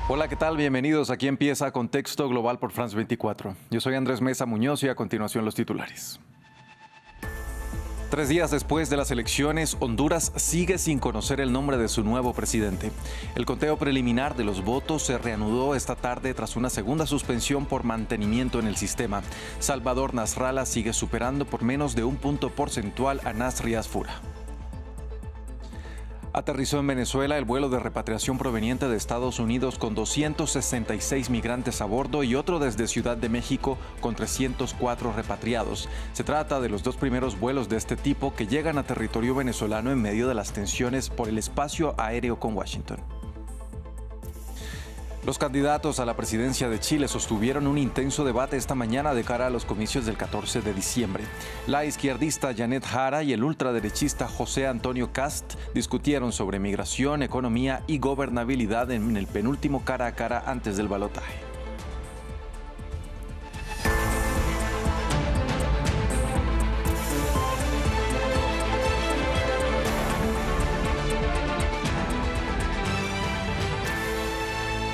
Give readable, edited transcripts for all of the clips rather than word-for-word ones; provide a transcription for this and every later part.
Hola, ¿qué tal? Bienvenidos. Aquí empieza Contexto Global por France 24. Yo soy Andrés Mesa Muñoz y a continuación los titulares. 3 días después de las elecciones, Honduras sigue sin conocer el nombre de su nuevo presidente. El conteo preliminar de los votos se reanudó esta tarde tras una segunda suspensión por mantenimiento en el sistema. Salvador Nasrallah sigue superando por menos de un punto porcentual a Nasri Asfura. Aterrizó en Venezuela el vuelo de repatriación proveniente de Estados Unidos con 266 migrantes a bordo y otro desde Ciudad de México con 304 repatriados. Se trata de los 2 primeros vuelos de este tipo que llegan a territorio venezolano en medio de las tensiones por el espacio aéreo con Washington. Los candidatos a la presidencia de Chile sostuvieron un intenso debate esta mañana de cara a los comicios del 14 de diciembre. La izquierdista Janet Jara y el ultraderechista José Antonio Kast discutieron sobre migración, economía y gobernabilidad en el penúltimo cara a cara antes del balotaje.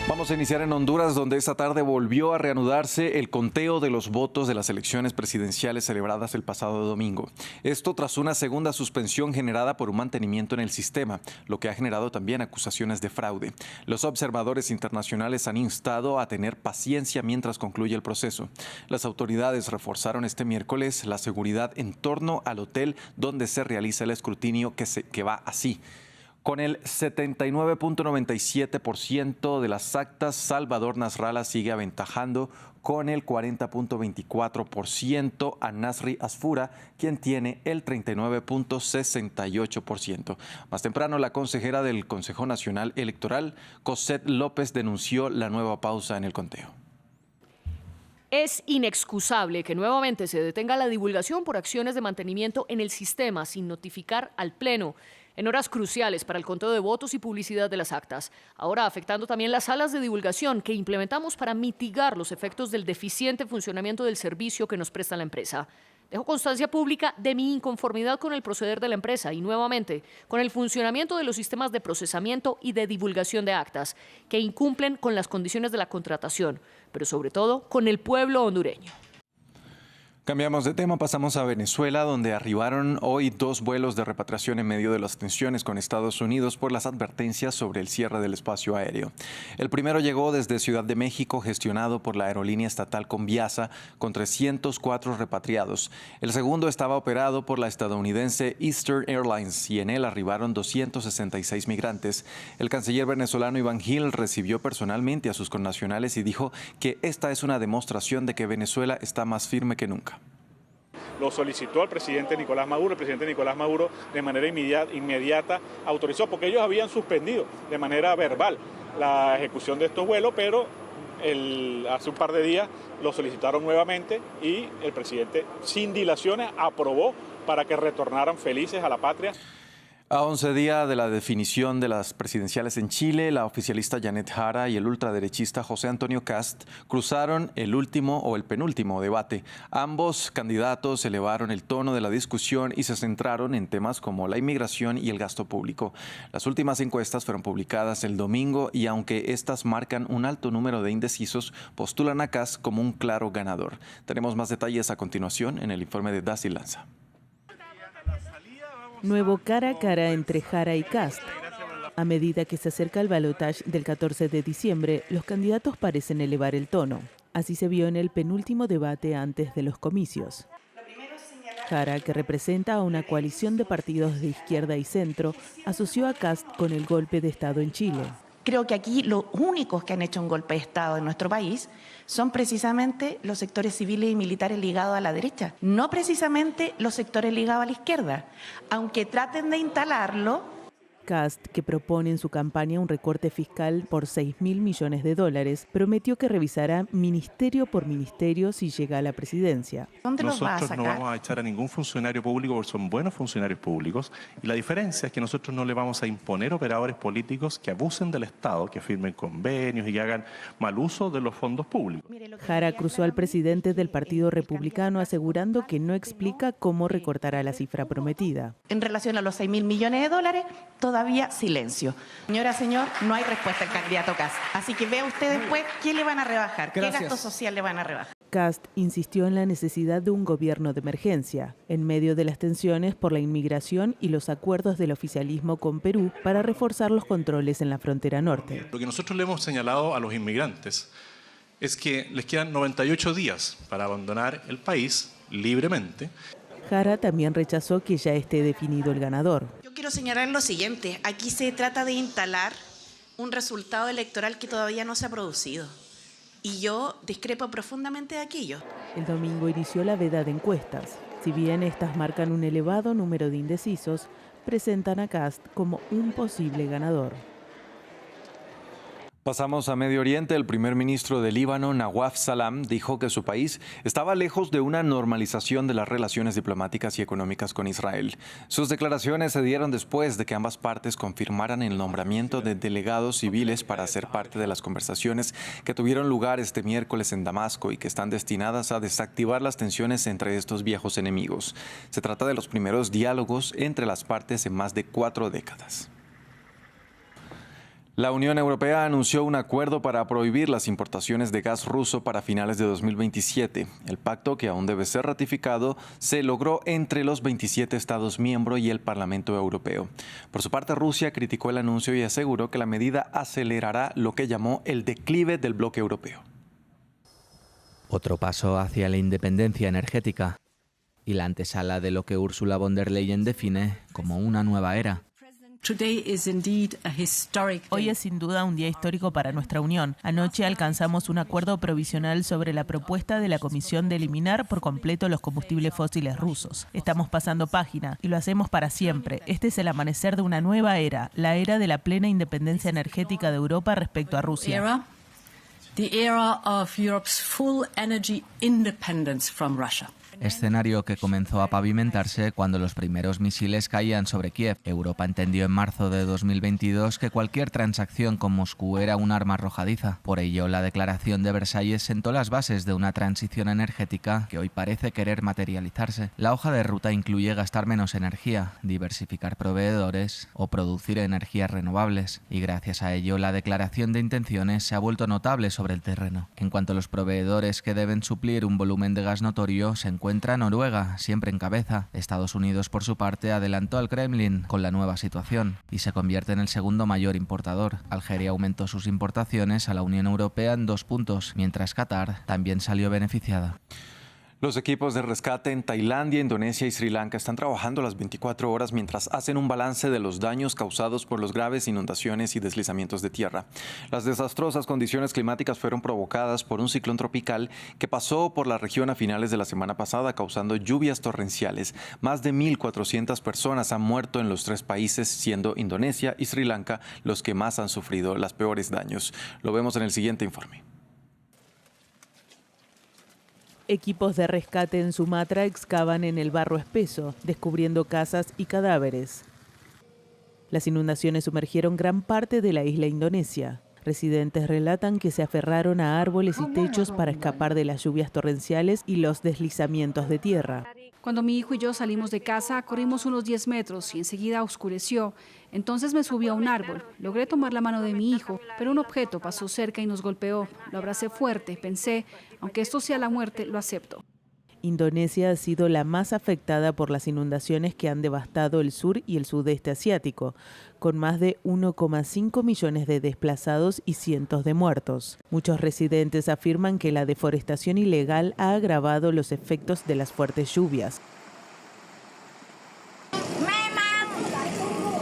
Vamos a iniciar en Honduras, donde esta tarde volvió a reanudarse el conteo de los votos de las elecciones presidenciales celebradas el pasado domingo. Esto tras una segunda suspensión generada por un mantenimiento en el sistema, lo que ha generado también acusaciones de fraude. Los observadores internacionales han instado a tener paciencia mientras concluye el proceso. Las autoridades reforzaron este miércoles la seguridad en torno al hotel donde se realiza el escrutinio que va así. Con el 79.97% de las actas, Salvador Nasrallah sigue aventajando con el 40.24% a Nasri Asfura, quien tiene el 39.68%. Más temprano, la consejera del Consejo Nacional Electoral, Cosette López, denunció la nueva pausa en el conteo. Es inexcusable que nuevamente se detenga la divulgación por acciones de mantenimiento en el sistema sin notificar al Pleno, en horas cruciales para el conteo de votos y publicidad de las actas, ahora afectando también las salas de divulgación que implementamos para mitigar los efectos del deficiente funcionamiento del servicio que nos presta la empresa. Dejo constancia pública de mi inconformidad con el proceder de la empresa y nuevamente con el funcionamiento de los sistemas de procesamiento y de divulgación de actas que incumplen con las condiciones de la contratación, pero sobre todo con el pueblo hondureño. Cambiamos de tema, pasamos a Venezuela, donde arribaron hoy 2 vuelos de repatriación en medio de las tensiones con Estados Unidos por las advertencias sobre el cierre del espacio aéreo. El primero llegó desde Ciudad de México, gestionado por la aerolínea estatal Conviasa, con 304 repatriados. El segundo estaba operado por la estadounidense Eastern Airlines y en él arribaron 266 migrantes. El canciller venezolano Iván Gil recibió personalmente a sus connacionales y dijo que esta es una demostración de que Venezuela está más firme que nunca. Lo solicitó al presidente Nicolás Maduro. El presidente Nicolás Maduro de manera inmediata autorizó, porque ellos habían suspendido de manera verbal la ejecución de estos vuelos, pero hace un par de días lo solicitaron nuevamente y el presidente sin dilaciones aprobó para que retornaran felices a la patria. A 11 días de la definición de las presidenciales en Chile, la oficialista Janet Jara y el ultraderechista José Antonio Kast cruzaron el último o el penúltimo debate. Ambos candidatos elevaron el tono de la discusión y se centraron en temas como la inmigración y el gasto público. Las últimas encuestas fueron publicadas el domingo y aunque estas marcan un alto número de indecisos, postulan a Kast como un claro ganador. Tenemos más detalles a continuación en el informe de Daci Lanza. Nuevo cara a cara entre Jara y Kast. A medida que se acerca el balotaje del 14 de diciembre, los candidatos parecen elevar el tono. Así se vio en el penúltimo debate antes de los comicios. Jara, que representa a una coalición de partidos de izquierda y centro, asoció a Kast con el golpe de Estado en Chile. Creo que aquí los únicos que han hecho un golpe de Estado en nuestro país son precisamente los sectores civiles y militares ligados a la derecha, no precisamente los sectores ligados a la izquierda, aunque traten de instalarlo. Kast, que propone en su campaña un recorte fiscal por $6.000 millones, prometió que revisará ministerio por ministerio si llega a la presidencia. ¿Dónde los va a sacar? Nosotros no vamos a echar a ningún funcionario público porque son buenos funcionarios públicos y la diferencia es que nosotros no le vamos a imponer operadores políticos que abusen del Estado, que firmen convenios y que hagan mal uso de los fondos públicos. Jara acusó al presidente del Partido Republicano asegurando que no explica cómo recortará la cifra prometida. En relación a los $6.000 millones, todavía todavía silencio. Señora, señor, no hay respuesta al candidato Kast. Así que vea usted después qué le van a rebajar, qué gasto social le van a rebajar. Kast insistió en la necesidad de un gobierno de emergencia, en medio de las tensiones por la inmigración y los acuerdos del oficialismo con Perú para reforzar los controles en la frontera norte. Lo que nosotros le hemos señalado a los inmigrantes es que les quedan 98 días para abandonar el país libremente. Jara también rechazó que ya esté definido el ganador. Yo quiero señalar lo siguiente, aquí se trata de instalar un resultado electoral que todavía no se ha producido. Y yo discrepo profundamente de aquello. El domingo inició la veda de encuestas. Si bien estas marcan un elevado número de indecisos, presentan a Kast como un posible ganador. Pasamos a Medio Oriente. El primer ministro de Líbano, Nawaf Salam, dijo que su país estaba lejos de una normalización de las relaciones diplomáticas y económicas con Israel. Sus declaraciones se dieron después de que ambas partes confirmaran el nombramiento de delegados civiles para ser parte de las conversaciones que tuvieron lugar este miércoles en Damasco y que están destinadas a desactivar las tensiones entre estos viejos enemigos. Se trata de los primeros diálogos entre las partes en más de 4 décadas. La Unión Europea anunció un acuerdo para prohibir las importaciones de gas ruso para finales de 2027. El pacto, que aún debe ser ratificado, se logró entre los 27 Estados miembros y el Parlamento Europeo. Por su parte, Rusia criticó el anuncio y aseguró que la medida acelerará lo que llamó el declive del bloque europeo. Otro paso hacia la independencia energética y la antesala de lo que Ursula von der Leyen define como una nueva era. Hoy es sin duda un día histórico para nuestra Unión. Anoche alcanzamos un acuerdo provisional sobre la propuesta de la Comisión de eliminar por completo los combustibles fósiles rusos. Estamos pasando página y lo hacemos para siempre. Este es el amanecer de una nueva era, la era de la plena independencia energética de Europa respecto a Rusia. The era of Europe's full energy independence from Russia. Escenario que comenzó a pavimentarse cuando los primeros misiles caían sobre Kiev. Europa entendió en marzo de 2022 que cualquier transacción con Moscú era un arma arrojadiza. Por ello, la Declaración de Versalles sentó las bases de una transición energética que hoy parece querer materializarse. La hoja de ruta incluye gastar menos energía, diversificar proveedores o producir energías renovables. Y gracias a ello, la declaración de intenciones se ha vuelto notable sobre el terreno. En cuanto a los proveedores que deben suplir un volumen de gas notorio, se encuentra Noruega, siempre en cabeza. Estados Unidos, por su parte, adelantó al Kremlin con la nueva situación y se convierte en el segundo mayor importador. Algeria aumentó sus importaciones a la Unión Europea en 2 puntos, mientras Qatar también salió beneficiada. Los equipos de rescate en Tailandia, Indonesia y Sri Lanka están trabajando las 24 horas mientras hacen un balance de los daños causados por los graves inundaciones y deslizamientos de tierra. Las desastrosas condiciones climáticas fueron provocadas por un ciclón tropical que pasó por la región a finales de la semana pasada, causando lluvias torrenciales. Más de 1.400 personas han muerto en los 3 países, siendo Indonesia y Sri Lanka los que más han sufrido los peores daños. Lo vemos en el siguiente informe. Equipos de rescate en Sumatra excavan en el barro espeso, descubriendo casas y cadáveres. Las inundaciones sumergieron gran parte de la isla indonesia. Residentes relatan que se aferraron a árboles y techos para escapar de las lluvias torrenciales y los deslizamientos de tierra. Cuando mi hijo y yo salimos de casa, corrimos unos 10 metros y enseguida oscureció. Entonces me subí a un árbol. Logré tomar la mano de mi hijo, pero un objeto pasó cerca y nos golpeó. Lo abracé fuerte. Pensé, aunque esto sea la muerte, lo acepto. Indonesia ha sido la más afectada por las inundaciones que han devastado el sur y el sudeste asiático, con más de 1,5 millones de desplazados y cientos de muertos. Muchos residentes afirman que la deforestación ilegal ha agravado los efectos de las fuertes lluvias.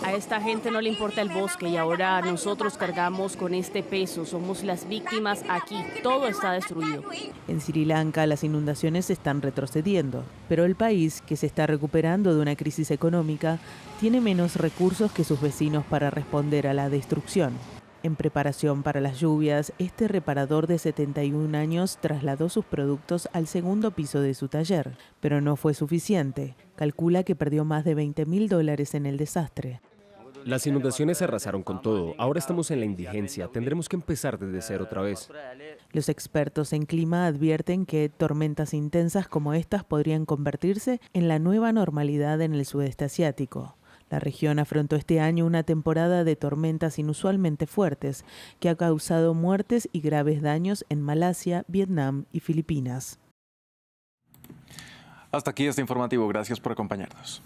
A esta gente no le importa el bosque y ahora nosotros cargamos con este peso. Somos las víctimas aquí. Todo está destruido. En Sri Lanka las inundaciones están retrocediendo, pero el país, que se está recuperando de una crisis económica, tiene menos recursos que sus vecinos para responder a la destrucción. En preparación para las lluvias, este reparador de 71 años trasladó sus productos al segundo piso de su taller, pero no fue suficiente. Calcula que perdió más de $20.000 en el desastre. Las inundaciones arrasaron con todo. Ahora estamos en la indigencia. Tendremos que empezar desde cero otra vez. Los expertos en clima advierten que tormentas intensas como estas podrían convertirse en la nueva normalidad en el sudeste asiático. La región afrontó este año una temporada de tormentas inusualmente fuertes que ha causado muertes y graves daños en Malasia, Vietnam y Filipinas. Hasta aquí este informativo. Gracias por acompañarnos.